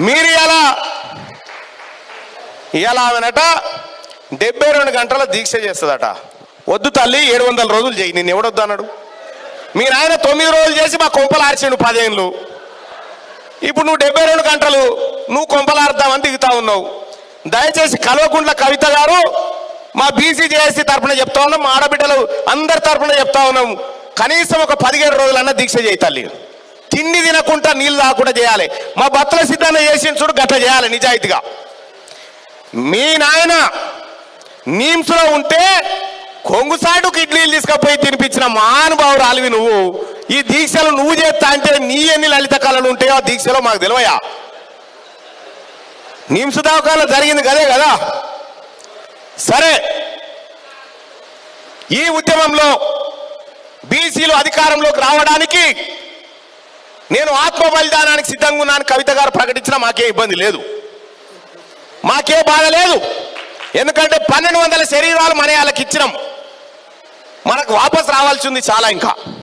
మీరు ఇలా ఆమెనట 72 గంటల దీక్ష చేస్తుందట. వద్దు తల్లి 700 రోజులు చేయి, నేను ఎవడొద్దు అన్నాడు. మీరు ఆయన 9 రోజులు చేసి మా కొంపలు ఆర్చిండు 10 ఏళ్ళు. ఇప్పుడు నువ్వు 72 గంటలు నువ్వు కొంపలు ఆర్దామని దిగుతా ఉన్నావు. దయచేసి కల్వకుంట్ల కవిత గారు మా బీసీజేఎస్సీ తరఫున చెప్తా ఉన్నాం, మా ఆడబిడ్డలు అందరి తరఫున చెప్తా ఉన్నాం, కనీసం ఒక 17 రోజులన్నా దీక్ష చేయి తల్లి. తిండి తినకుండా నీళ్ళు తాగకుండా చేయాలి. మా బత్తల సిద్ధంగా చేసిన చూడు గట్ల చేయాలి నిజాయితీగా. మీ నాయన నీమ్స్లో ఉంటే కొంగుసాటుకు ఇడ్లీలు తీసుకుపోయి తినిపించిన మహానుభావురాలివి నువ్వు. ఈ దీక్షలు నువ్వు చేస్తా అంటే నీ ఎన్ని లలిత కళలు ఉంటాయో ఆ దీక్షలో మాకు తెలివయా? నీమ్స్ దవాఖానలో జరిగింది కదే కదా. సరే, ఈ ఉద్యమంలో బీసీలు అధికారంలోకి రావడానికి నేను ఆత్మ బలిదానానికి సిద్ధంగా ఉన్నాను కవిత గారు ప్రకటించినా మాకే ఇబ్బంది లేదు, మాకే బాధ లేదు. ఎందుకంటే 1200 శరీరాలు మన వాళ్ళకి ఇచ్చినాం, మనకు వాపసు రావాల్సి ఉంది చాలా ఇంకా.